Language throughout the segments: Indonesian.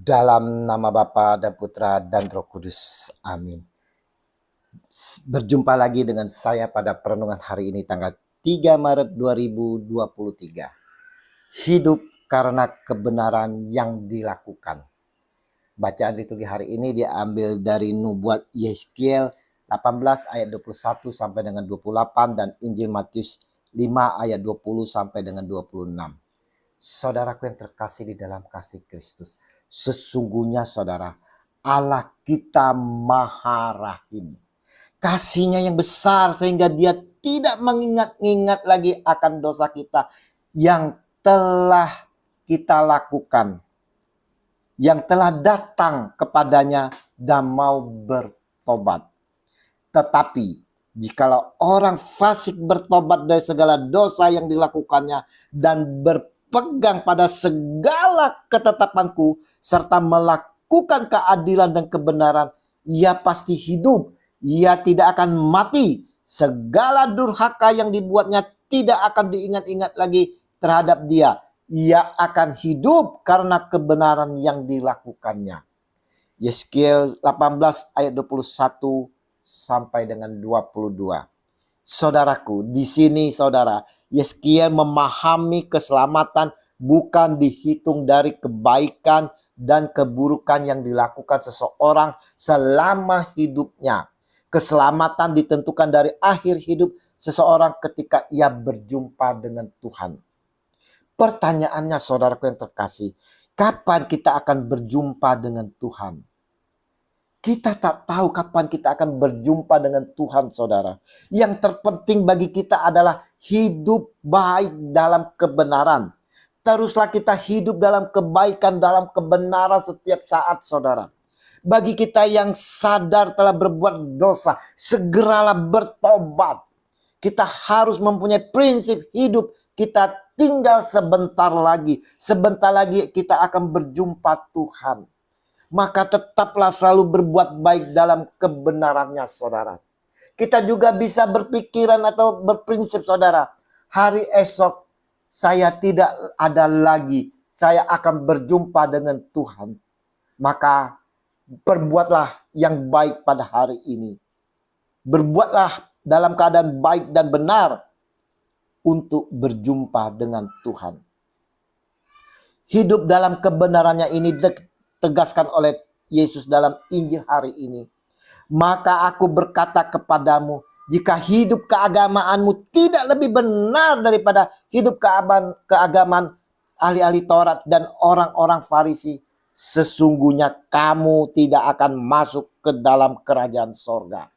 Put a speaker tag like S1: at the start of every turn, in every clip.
S1: Dalam nama Bapa dan Putra dan Roh Kudus. Amin. Berjumpa lagi dengan saya pada perenungan hari ini tanggal 3 Maret 2023. Hidup karena kebenaran yang dilakukan. Bacaan liturgi hari ini diambil dari Nubuat Yeskiel 18 ayat 21 sampai dengan 28 dan Injil Matius 5 ayat 20 sampai dengan 26. Saudaraku yang terkasih di dalam kasih Kristus, sesungguhnya saudara, Allah kita Maha Rahim. Kasihnya yang besar sehingga dia tidak mengingat-ingat lagi akan dosa kita yang telah kita lakukan, yang telah datang kepadanya dan mau bertobat. Tetapi jikalau orang fasik bertobat dari segala dosa yang dilakukannya dan berpegang pada segala ketetapanku serta melakukan keadilan dan kebenaran, ia pasti hidup, ia tidak akan mati. Segala durhaka yang dibuatnya tidak akan diingat-ingat lagi terhadap dia. Ia akan hidup karena kebenaran yang dilakukannya. Yeskiel 18 ayat 21 sampai dengan 22. Saudaraku, di sini saudara, Yeskiel memahami keselamatan bukan dihitung dari kebaikan dan keburukan yang dilakukan seseorang selama hidupnya. Keselamatan ditentukan dari akhir hidup seseorang ketika ia berjumpa dengan Tuhan. Pertanyaannya saudaraku yang terkasih, kapan kita akan berjumpa dengan Tuhan? Kita tak tahu kapan kita akan berjumpa dengan Tuhan, saudara. Yang terpenting bagi kita adalah hidup baik dalam kebenaran. Teruslah kita hidup dalam kebaikan, dalam kebenaran setiap saat, saudara. Bagi kita yang sadar telah berbuat dosa, segeralah bertobat. Kita harus mempunyai prinsip hidup. Kita tinggal sebentar lagi. Sebentar lagi kita akan berjumpa Tuhan. Maka tetaplah selalu berbuat baik dalam kebenarannya, saudara. Kita juga bisa berpikiran atau berprinsip, saudara. Hari esok saya tidak ada lagi. Saya akan berjumpa dengan Tuhan. Maka berbuatlah yang baik pada hari ini. Berbuatlah dalam keadaan baik dan benar untuk berjumpa dengan Tuhan. Hidup dalam kebenarannya ini tegaskan oleh Yesus dalam Injil hari ini. Maka aku berkata kepadamu, jika hidup keagamaanmu tidak lebih benar daripada hidup keagamaan ahli-ahli Taurat dan orang-orang Farisi, sesungguhnya kamu tidak akan masuk ke dalam kerajaan sorga.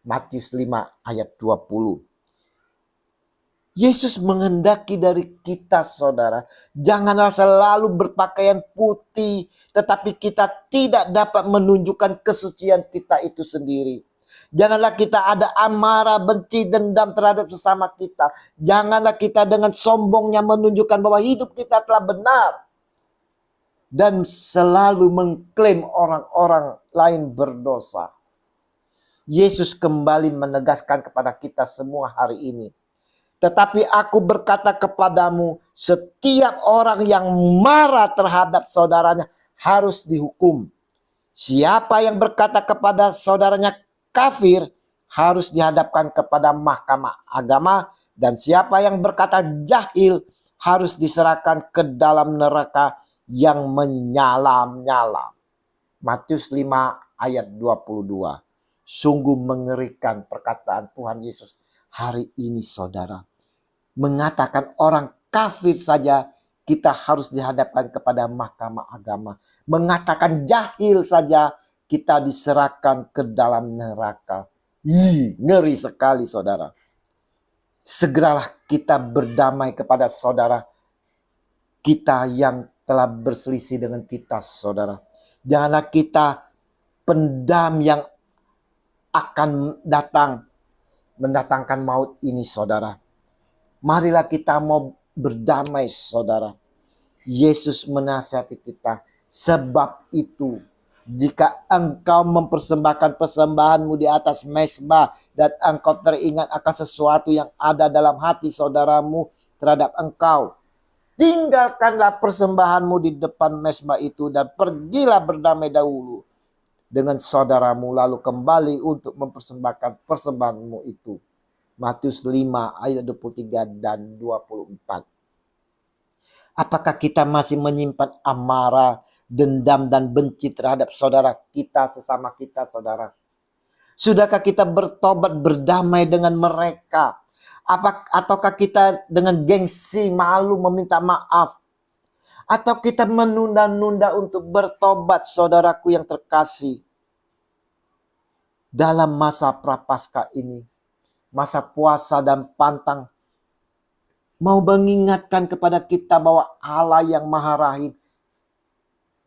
S1: Matius 5 ayat 20. Yesus menghendaki dari kita, saudara, janganlah selalu berpakaian putih, tetapi kita tidak dapat menunjukkan kesucian kita itu sendiri. Janganlah kita ada amarah, benci, dendam terhadap sesama kita. Janganlah kita dengan sombongnya menunjukkan bahwa hidup kita telah benar. Dan selalu mengklaim orang-orang lain berdosa. Yesus kembali menegaskan kepada kita semua hari ini. Tetapi aku berkata kepadamu, setiap orang yang marah terhadap saudaranya harus dihukum. Siapa yang berkata kepada saudaranya kafir harus dihadapkan kepada mahkamah agama. Dan siapa yang berkata jahil harus diserahkan ke dalam neraka yang menyala-nyala. Matius 5 ayat 22. Sungguh mengerikan perkataan Tuhan Yesus hari ini, saudara. Mengatakan orang kafir saja kita harus dihadapkan kepada mahkamah agama. Mengatakan jahil saja kita diserahkan ke dalam neraka. Ngeri sekali, saudara. Segeralah kita berdamai kepada saudara kita yang telah berselisih dengan kita, saudara. Janganlah kita pendam yang akan mendatangkan maut ini, saudara. Marilah kita mau berdamai, saudara. Yesus menasihati kita. Sebab itu, jika engkau mempersembahkan persembahanmu di atas mezbah dan engkau teringat akan sesuatu yang ada dalam hati saudaramu terhadap engkau, tinggalkanlah persembahanmu di depan mezbah itu dan pergilah berdamai dahulu dengan saudaramu, lalu kembali untuk mempersembahkan persembahanmu itu. Matius 5 ayat 23 dan 24. Apakah kita masih menyimpan amarah, dendam, dan benci terhadap saudara kita, sesama kita, saudara? Sudahkah kita bertobat, berdamai dengan mereka? Ataukah kita dengan gengsi, malu meminta maaf? Atau kita menunda-nunda untuk bertobat, saudaraku yang terkasih? Dalam masa prapaskah ini, masa puasa dan pantang, mau mengingatkan kepada kita bahwa Allah yang Maha Rahim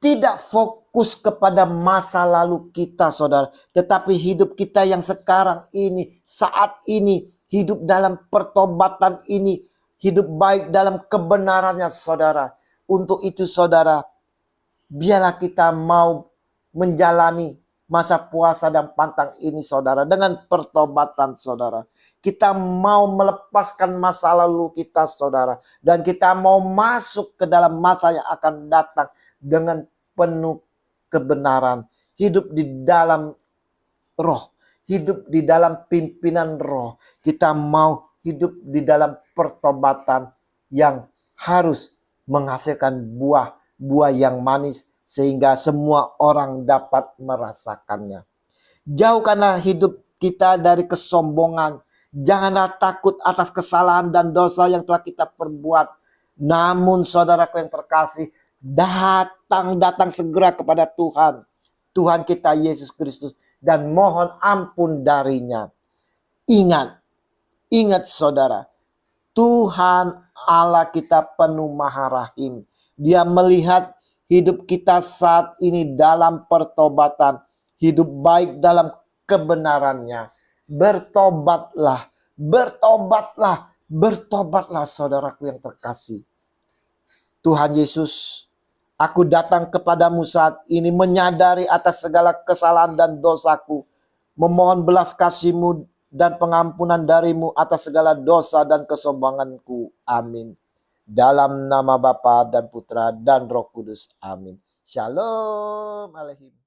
S1: tidak fokus kepada masa lalu kita, saudara. Tetapi hidup kita yang sekarang ini, saat ini, hidup dalam pertobatan ini, hidup baik dalam kebenarannya, saudara. Untuk itu, saudara, biarlah kita mau menjalani masa puasa dan pantang ini, saudara, dengan pertobatan, saudara. Kita mau melepaskan masa lalu kita, saudara. Dan kita mau masuk ke dalam masa yang akan datang dengan penuh kebenaran. Hidup di dalam roh. Hidup di dalam pimpinan roh. Kita mau hidup di dalam pertobatan yang harus menghasilkan buah yang manis, sehingga semua orang dapat merasakannya. Jauhkanlah hidup kita dari kesombongan. Janganlah takut atas kesalahan dan dosa yang telah kita perbuat. Namun saudaraku yang terkasih, datang segera kepada Tuhan kita Yesus Kristus, dan mohon ampun darinya. Ingat saudara, Tuhan Allah kita penuh Maha Rahim. Dia melihat hidup kita saat ini dalam pertobatan, hidup baik dalam kebenarannya. Bertobatlah, bertobatlah, bertobatlah, saudaraku yang terkasih. Tuhan Yesus, aku datang kepadamu saat ini menyadari atas segala kesalahan dan dosaku, memohon belas kasih-Mu dan pengampunan dari-Mu atas segala dosa dan kesombonganku. Amin. Dalam nama Bapa dan Putra dan Roh Kudus. Amin. Shalom aleichem.